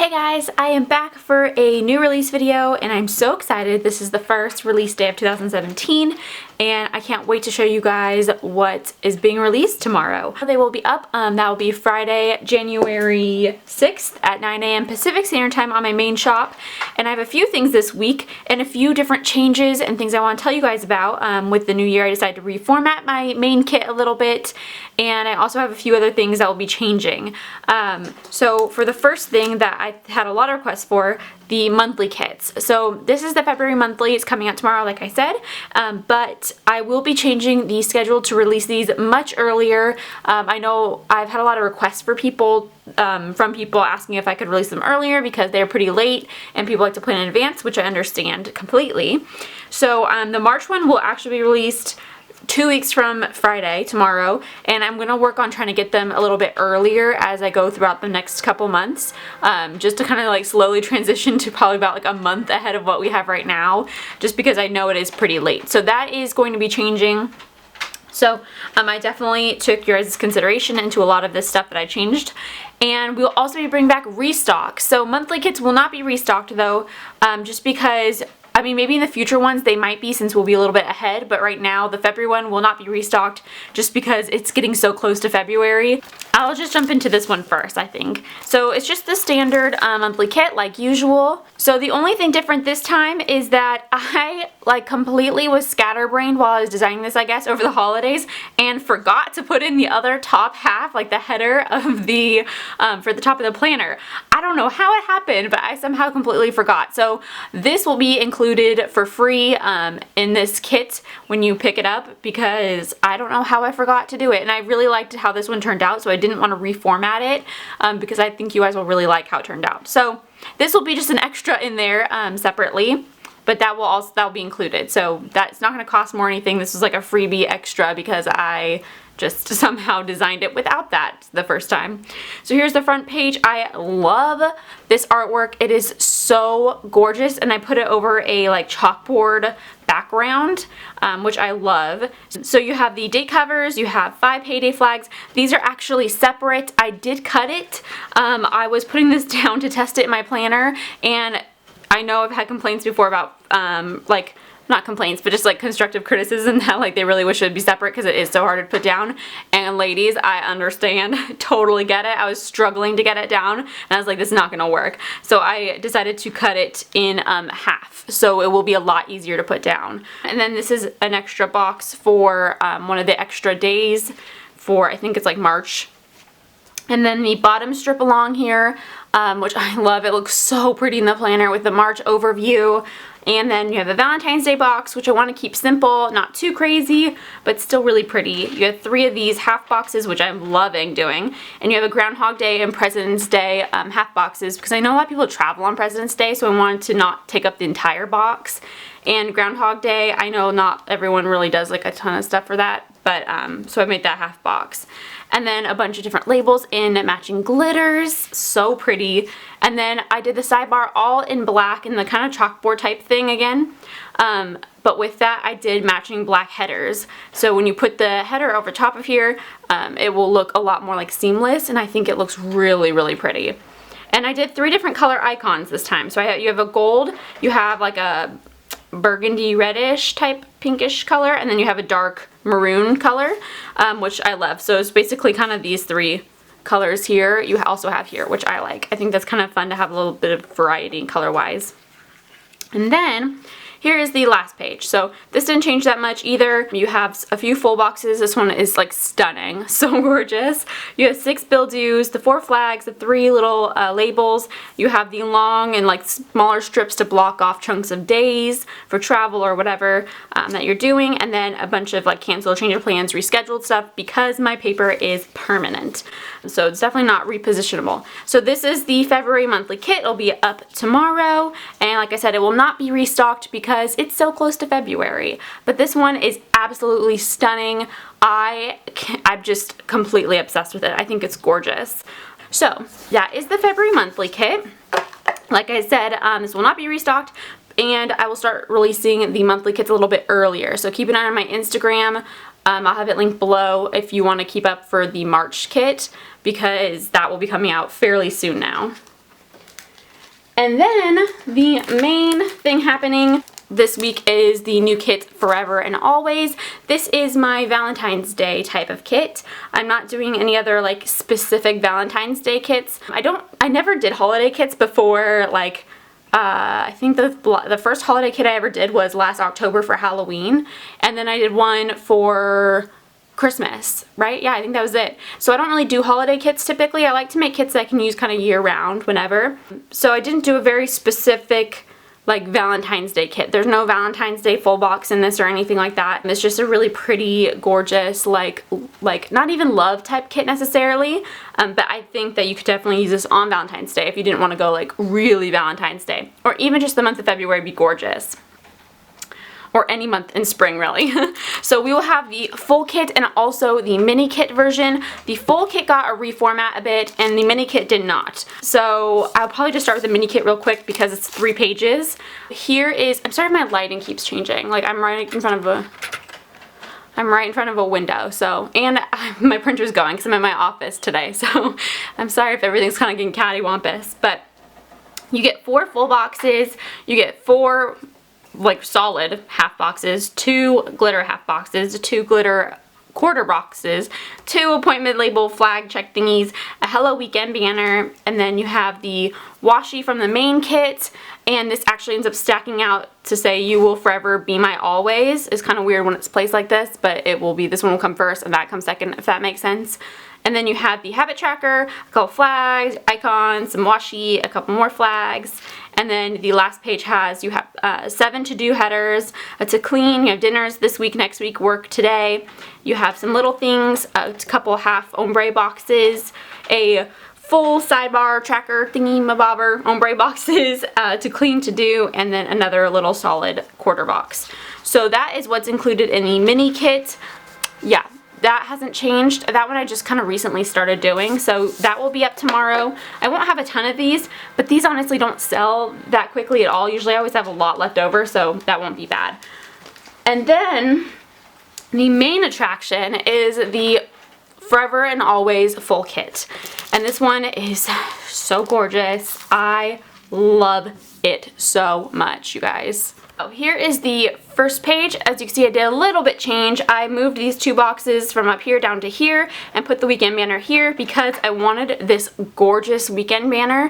Hey guys, I am back for a new release video and I'm so excited. This is the first release day of 2017 and I can't wait to show you guys what is being released tomorrow. They will be up, that will be Friday, January 6th at 9 a.m. Pacific Standard Time on my main shop. And I have a few things this week and a few different changes and things I want to tell you guys about. With the new year I decided to reformat my main kit a little bit, and I also have a few other things that will be changing. So for the first thing that I had a lot of requests for, the monthly kits. So this is the February monthly. It's coming out tomorrow, like I said, but I will be changing the schedule to release these much earlier. I know I've had a lot of requests for people, from people asking if I could release them earlier because they're pretty late and people like to plan in advance, which I understand completely. So the March one will actually be released 2 weeks from Friday, tomorrow, and I'm gonna work on trying to get them a little bit earlier as I go throughout the next couple months, just to kind of like slowly transition to probably about like a month ahead of what we have right now, just because I know it is pretty late. So that is going to be changing. So I definitely took your guys' consideration into a lot of this stuff that I changed. And we'll also be bringing back restock. So monthly kits will not be restocked though, just because, I mean, maybe in the future ones they might be, since we'll be a little bit ahead, but right now the February one will not be restocked just because it's getting so close to February. I'll just jump into this one first, I think. So it's just the standard monthly kit like usual. So the only thing different this time is that I like completely was scatterbrained while I was designing this, I guess, over the holidays, and forgot to put in the other top half, like the header of the, for the top of the planner. I don't know how it happened, but I somehow completely forgot. So this will be included for free in this kit when you pick it up, because I don't know how I forgot to do it, and I really liked how this one turned out, so I didn't want to reformat it because I think you guys will really like how it turned out. So this will be just an extra in there separately, but that'll be included. So that's not going to cost more or anything. This is like a freebie extra because I just somehow designed it without that the first time. So here's the front page. I love this artwork. It is so gorgeous, and I put it over a like chalkboard background, which I love. So you have the date covers, you have 5 payday flags. These are actually separate. I did cut it. I was putting this down to test it in my planner, and I know I've had complaints before about like, not complaints, but just like constructive criticism that like they really wish it would be separate because it is so hard to put down. And ladies, I understand, totally get it. I was struggling to get it down and I was like, this is not gonna work. So I decided to cut it in half, so it will be a lot easier to put down. And then this is an extra box for one of the extra days for, I think it's like March. And then the bottom strip along here, which I love. It looks so pretty in the planner with the March overview. And then you have the Valentine's Day box, which I want to keep simple, not too crazy, but still really pretty. You have 3 of these half boxes, which I'm loving doing. And you have a Groundhog Day and President's Day half boxes, because I know a lot of people travel on President's Day, so I wanted to not take up the entire box. And Groundhog Day, I know not everyone really does like a ton of stuff for that, but so I made that half box. And then a bunch of different labels in matching glitters, so pretty. And then I did the sidebar all in black in the kind of chalkboard type thing again. But with that I did matching black headers. So when you put the header over top of here, it will look a lot more like seamless, and I think it looks really, really pretty. And I did 3 different color icons this time. So you have a gold, you have like a burgundy reddish type pinkish color, and then you have a dark maroon color, which I love. So it's basically kind of these 3 colors here you also have here, which I like. I think that's kind of fun to have a little bit of variety color wise. And then here is the last page. So this didn't change that much either. You have a few full boxes. This one is like stunning, so gorgeous. You have 6 bill dues, the 4 flags, the 3 little labels. You have the long and like smaller strips to block off chunks of days for travel or whatever that you're doing, and then a bunch of like cancel, change of plans, rescheduled stuff, because my paper is permanent. So it's definitely not repositionable. So this is the February monthly kit. It'll be up tomorrow, and like I said, it will not be restocked because it's so close to February. But this one is absolutely stunning. I'm just completely obsessed with it. I think it's gorgeous. So that is the February monthly kit. Like I said, this will not be restocked, and I will start releasing the monthly kits a little bit earlier. So keep an eye on my Instagram. I'll have it linked below if you want to keep up for the March kit, because that will be coming out fairly soon now. And then the main thing happening this week is the new kit Forever and Always. This is my Valentine's Day type of kit. I'm not doing any other like specific Valentine's Day kits. I never did holiday kits before, like I think the first holiday kit I ever did was last October for Halloween, and then I did one for Christmas, right? Yeah, I think that was it. So I don't really do holiday kits typically. I like to make kits that I can use kind of year round whenever. So I didn't do a very specific like Valentine's Day kit. There's no Valentine's Day full box in this or anything like that. It's just a really pretty, gorgeous, like not even love type kit necessarily, but I think that you could definitely use this on Valentine's Day if you didn't want to go like really Valentine's Day, or even just the month of February would be gorgeous. Or any month in spring, really. So we will have the full kit and also the mini kit version. The full kit got a reformat a bit and the mini kit did not. So I'll probably just start with the mini kit real quick because it's 3 pages. Here is, I'm sorry if my lighting keeps changing. Like I'm right in front of a window, so, and my printer's going because I'm in my office today, so I'm sorry if everything's kind of getting cattywampus, but you get 4 full boxes, you get 4 like solid half boxes, 2 glitter half boxes, 2 glitter quarter boxes, 2 appointment label flag check thingies, a Hello Weekend banner, and then you have the washi from the main kit, and this actually ends up stacking out to say you will forever be my always. It's kind of weird when it's placed like this, but it will be, this one will come first and that comes second, if that makes sense. And then you have the habit tracker, a couple flags, icons, some washi, a couple more flags. And then the last page has, you have 7 to-do headers, a to clean, you have dinners this week, next week, work today. You have some little things, a couple half ombre boxes, a full sidebar tracker thingy mabobber ombre boxes, to clean, to do, and then another little solid quarter box. So that is what's included in the mini kit. Yeah. That hasn't changed. That one I just kind of recently started doing, so that will be up tomorrow. I won't have a ton of these, but these honestly don't sell that quickly at all. Usually I always have a lot left over, so that won't be bad. And then the main attraction is the Forever and Always full kit. And this one is so gorgeous. I love it so much, you guys. So here is the first page. As you can see, I did a little bit change. I moved these 2 boxes from up here down to here and put the weekend banner here because I wanted this gorgeous weekend banner.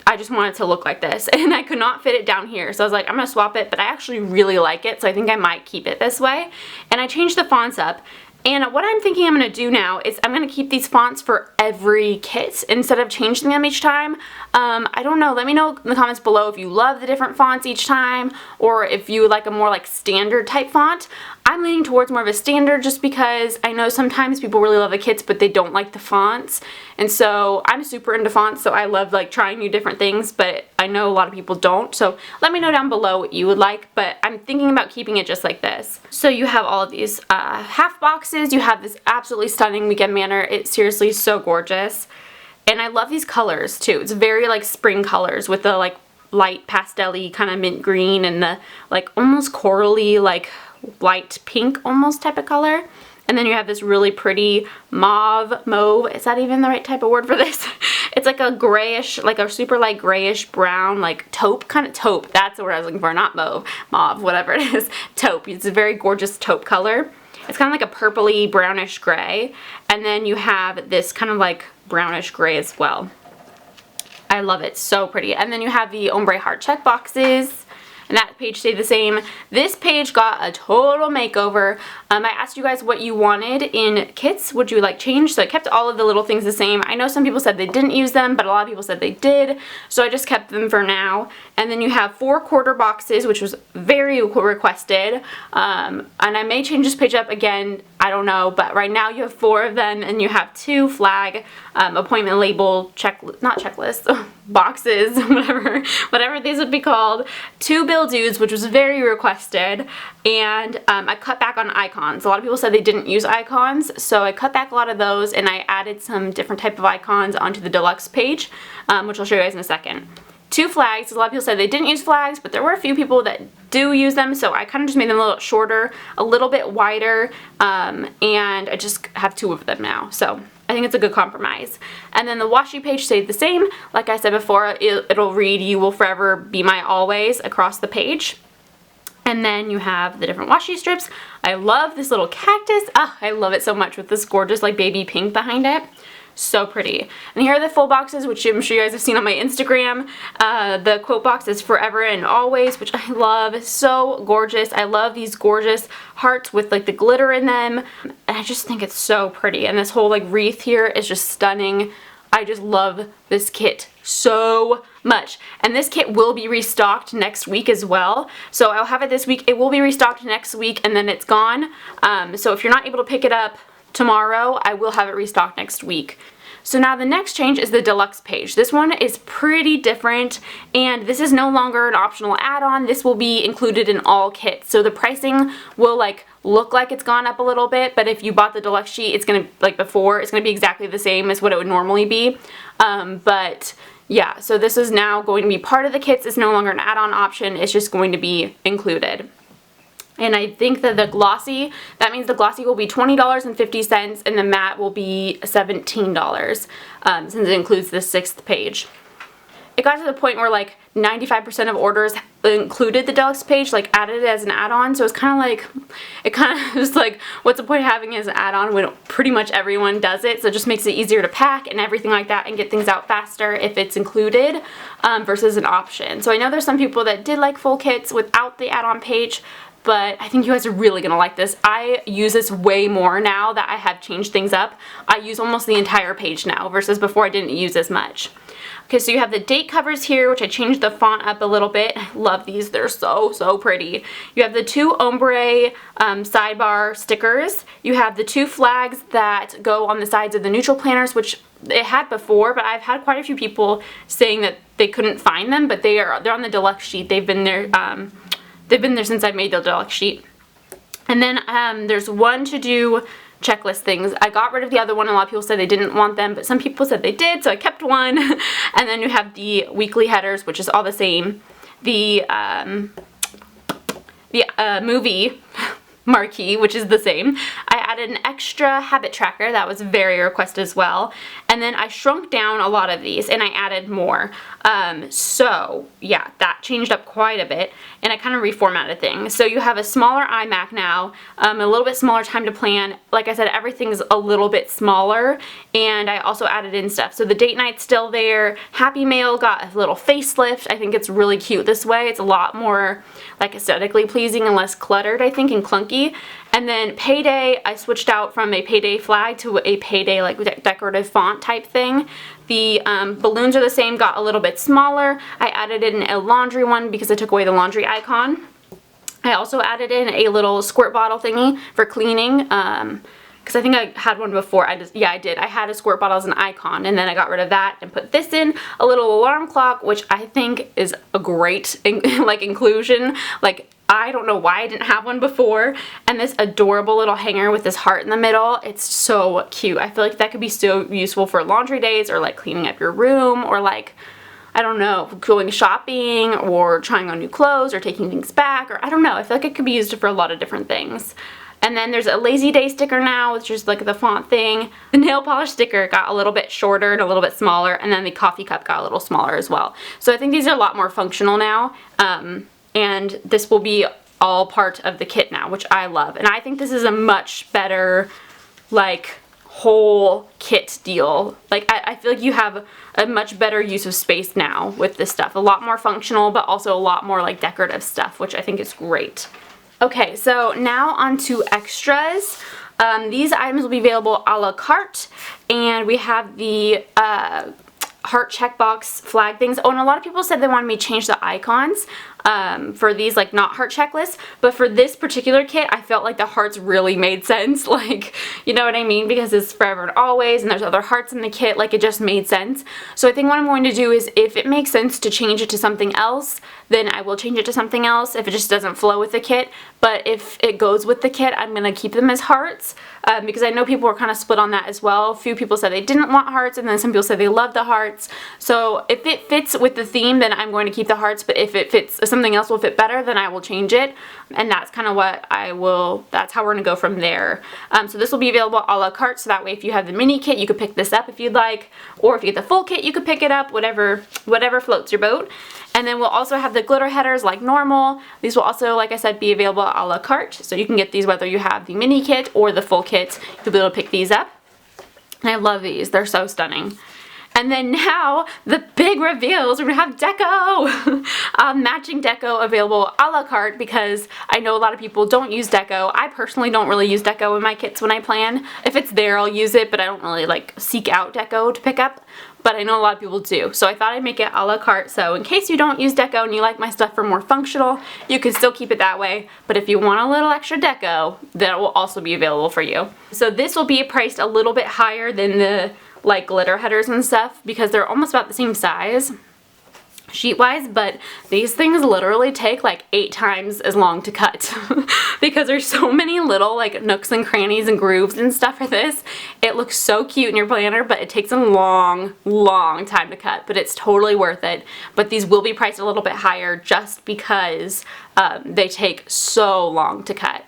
I just wanted it to look like this and I could not fit it down here. So I was like, I'm gonna swap it, but I actually really like it, so I think I might keep it this way. And I changed the fonts up. And what I'm thinking I'm going to do now is I'm going to keep these fonts for every kit instead of changing them each time. I don't know. Let me know in the comments below if you love the different fonts each time or if you would like a more like standard type font. I'm leaning towards more of a standard just because I know sometimes people really love the kits but they don't like the fonts. And so I'm super into fonts, so I love like trying new different things, but I know a lot of people don't. So let me know down below what you would like, but I'm thinking about keeping it just like this. So you have all of these half boxes. You have this absolutely stunning weekend banner. It's seriously so gorgeous. And I love these colors too. It's very like spring colors with the like light pastel-y kind of mint green and the like almost corally like light pink almost type of color. And then you have this really pretty mauve, is that even the right type of word for this? It's like a grayish, like a super light grayish brown, like taupe, kind of taupe. That's the word I was looking for, not mauve, whatever it is. Taupe. It's a very gorgeous taupe color. It's kind of like a purpley brownish gray. And then you have this kind of like brownish gray as well. I love it. So pretty. And then you have the ombre heart check boxes. And that page stayed the same. This page got a total makeover. I asked you guys what you wanted in kits. Would you like change? So I kept all of the little things the same. I know some people said they didn't use them, but a lot of people said they did. So I just kept them for now. And then you have 4 quarter boxes, which was very requested. And I may change this page up again. I don't know, but right now you have 4 of them, and you have 2 flag appointment label not checklists, boxes, whatever these would be called, 2 bill dues, which was very requested, and I cut back on icons. A lot of people said they didn't use icons, so I cut back a lot of those, and I added some different type of icons onto the deluxe page, which I'll show you guys in a second. 2 flags. A lot of people said they didn't use flags, but there were a few people that do use them, so I kind of just made them a little shorter, a little bit wider, and I just have 2 of them now. So I think it's a good compromise. And then the washi page stayed the same. Like I said before, it'll read "You will forever be my always" across the page. And then you have the different washi strips. I love this little cactus. Ah, I love it so much with this gorgeous like baby pink behind it. So pretty. And here are the full boxes, which I'm sure you guys have seen on my Instagram. The quote box is "Forever and Always," which I love. It's so gorgeous. I love these gorgeous hearts with like the glitter in them. And I just think it's so pretty. And this whole like wreath here is just stunning. I just love this kit so much. And this kit will be restocked next week as well. So I'll have it this week. It will be restocked next week and then it's gone. So if you're not able to pick it up tomorrow, I will have it restocked next week. So now the next change is the deluxe page. This one is pretty different, and this is no longer an optional add-on. This will be included in all kits. So the pricing will like look like it's gone up a little bit, but if you bought the deluxe sheet, it's gonna, like before, it's gonna be exactly the same as what it would normally be. But yeah, so this is now going to be part of the kits. It's no longer an add-on option. It's just going to be included. And I think that the glossy, that means the glossy will be $20.50 and the matte will be $17 since it includes the 6th page. It got to the point where like 95% of orders included the deluxe page, like added it as an add-on. So it's kind of like, it kind of was like, what's the point of having it as an add-on when pretty much everyone does it? So it just makes it easier to pack and everything like that and get things out faster if it's included versus an option. So I know there's some people that did like full kits without the add-on page, but I think you guys are really gonna like this. I use this way more now that I have changed things up. I use almost the entire page now versus before I didn't use as much. Okay, so you have the date covers here, which I changed the font up a little bit. I love these, they're so, so pretty. You have the 2 ombre sidebar stickers. You have the 2 flags that go on the sides of the neutral planners, which it had before, but I've had quite a few people saying that they couldn't find them, but they're on the deluxe sheet. They've been there since I made the deluxe sheet. And then there's one to do checklist things. I got rid of the other one. A lot of people said they didn't want them, but some people said they did, so I kept one. And then you have the weekly headers, which is all the same. The movie marquee, which is the same. I added an extra habit tracker that was very requested as well. And then I shrunk down a lot of these and I added more. So yeah, that changed up quite a bit and I kind of reformatted things. So you have a smaller iMac now, a little bit smaller time to plan. Like I said, everything's a little bit smaller and I also added in stuff. So the date night's still there. Happy Mail got a little facelift. I think it's really cute this way. It's a lot more like aesthetically pleasing and less cluttered, I think, and clunky. And then Payday, I switched out from a Payday flag to a Payday like decorative font type thing. The balloons are the same, got a little bit smaller. I added in a laundry one because I took away the laundry icon. I also added in a little squirt bottle thingy for cleaning because I think I had one before. I did. I had a squirt bottle as an icon and then I got rid of that and put this in. A little alarm clock, which I think is a great like inclusion. Like, I don't know why I didn't have one before. And this adorable little hanger with this heart in the middle. It's so cute. I feel like that could be so useful for laundry days or like cleaning up your room or like, I don't know, going shopping or trying on new clothes or taking things back, or I don't know. I feel like it could be used for a lot of different things. And then there's a Lazy Day sticker now, which is like the font thing. The nail polish sticker got a little bit shorter and a little bit smaller, and then the coffee cup got a little smaller as well. So I think these are a lot more functional now. And this will be all part of the kit now, which I love. And I think this is a much better, like, whole kit deal. Like, I feel like you have a much better use of space now with this stuff. A lot more functional, but also a lot more, like, decorative stuff, which I think is great. Okay, so now on to extras. These items will be available a la carte, and we have the heart checkbox flag things. Oh, and a lot of people said they wanted me to change the icons for these, like, not heart checklists, but for this particular kit I felt like the hearts really made sense, like, you know what I mean, because it's forever and always and there's other hearts in the kit, like, it just made sense. So I think what I'm going to do is, if it makes sense to change it to something else, then I will change it to something else if it just doesn't flow with the kit. But if it goes with the kit, I'm going to keep them as hearts, because I know people were kind of split on that as well. A few people said they didn't want hearts, and then some people said they loved the hearts. hearts. So if it fits with the theme, then I'm going to keep the hearts, but if it fits, if something else will fit better, then I will change it. And that's kind of what that's how we're going to go from there. So this will be available a la carte, so that way if you have the mini kit, you could pick this up if you'd like, or if you get the full kit, you could pick it up, whatever floats your boat. And then we'll also have the glitter headers like normal. These will also, like I said, be available a la carte, so you can get these whether you have the mini kit or the full kit. You'll be able to pick these up. And I love these, they're so stunning. And then now, the big reveals, we're gonna have deco! Matching deco available a la carte, because I know a lot of people don't use deco. I personally don't really use deco in my kits when I plan. If it's there, I'll use it, but I don't really like seek out deco to pick up. But I know a lot of people do, so I thought I'd make it a la carte, so in case you don't use deco and you like my stuff for more functional, you can still keep it that way, but if you want a little extra deco, that will also be available for you. So this will be priced a little bit higher than the like glitter headers and stuff, because they're almost about the same size sheet wise, but these things literally take like 8 times as long to cut because there's so many little like nooks and crannies and grooves and stuff for this. It looks so cute in your planner, but it takes a long time to cut, but it's totally worth it. But these will be priced a little bit higher just because they take so long to cut.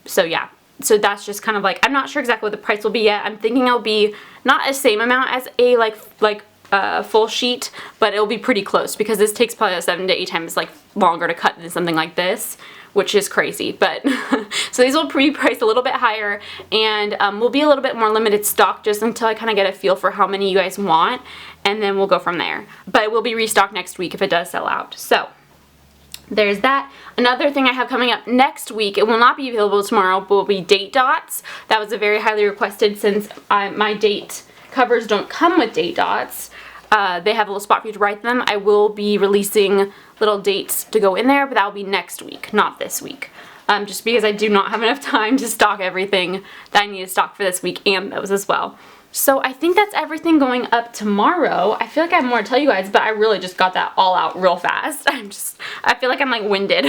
So yeah. So that's just kind of like, I'm not sure exactly what the price will be yet. I'm thinking it'll be not the same amount as a full sheet, but it'll be pretty close, because this takes probably 7 to 8 times like longer to cut than something like this, which is crazy. But so these will be priced a little bit higher, and will be a little bit more limited stock just until I kind of get a feel for how many you guys want, and then we'll go from there. But it will be restocked next week if it does sell out. So there's that. Another thing I have coming up next week, it will not be available tomorrow, but will be date dots. That was a very highly requested, since my date covers don't come with date dots. They have a little spot for you to write them. I will be releasing little dates to go in there, but that will be next week, not this week. Just because I do not have enough time to stock everything that I need to stock for this week, and those as well. So I think that's everything going up tomorrow. I feel like I have more to tell you guys, but I really just got that all out real fast. I feel like I'm like winded.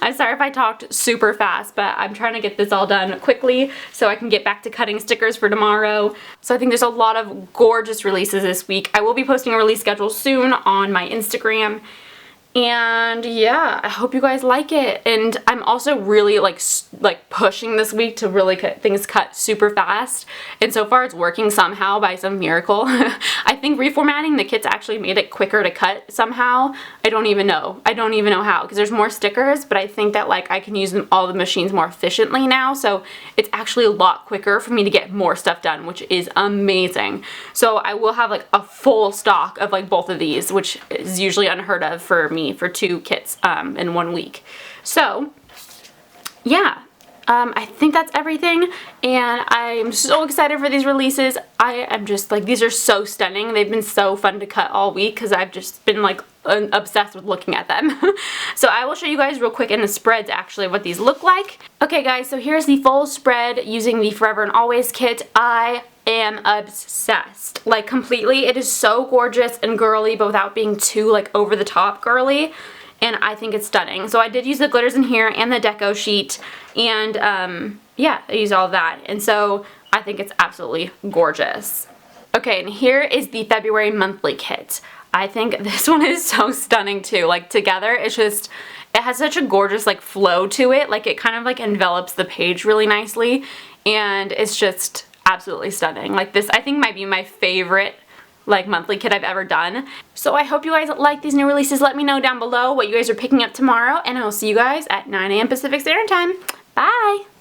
I'm sorry if I talked super fast, but I'm trying to get this all done quickly so I can get back to cutting stickers for tomorrow. So I think there's a lot of gorgeous releases this week. I will be posting a release schedule soon on my Instagram. And yeah, I hope you guys like it. And I'm also really like pushing this week to really get things cut super fast. And so far it's working somehow by some miracle. I think reformatting the kits actually made it quicker to cut somehow. I don't even know. I don't even know how, because there's more stickers, but I think that like I can use all the machines more efficiently now. So it's actually a lot quicker for me to get more stuff done, which is amazing. So I will have like a full stock of like both of these, which is usually unheard of for me for 2 kits in 1 week. So yeah, I think that's everything, and I'm so excited for these releases. I am just like, these are so stunning. They've been so fun to cut all week because I've just been like obsessed with looking at them. So I will show you guys real quick in the spreads actually what these look like. Okay guys, so here's the full spread using the Forever and Always kit. I am obsessed, like completely. It is so gorgeous and girly, but without being too like over the top girly, and I think it's stunning. So I did use the glitters in here and the deco sheet, and yeah, I used all of that, and so I think it's absolutely gorgeous. Okay, and here is the February monthly kit. I think this one is so stunning too. Like together, it's just, it has such a gorgeous like flow to it. Like it kind of like envelops the page really nicely, and it's just absolutely stunning. Like this I think might be my favorite like monthly kit I've ever done. So I hope you guys like these new releases. Let me know down below what you guys are picking up tomorrow, and I will see you guys at 9 AM Pacific Standard Time. Bye!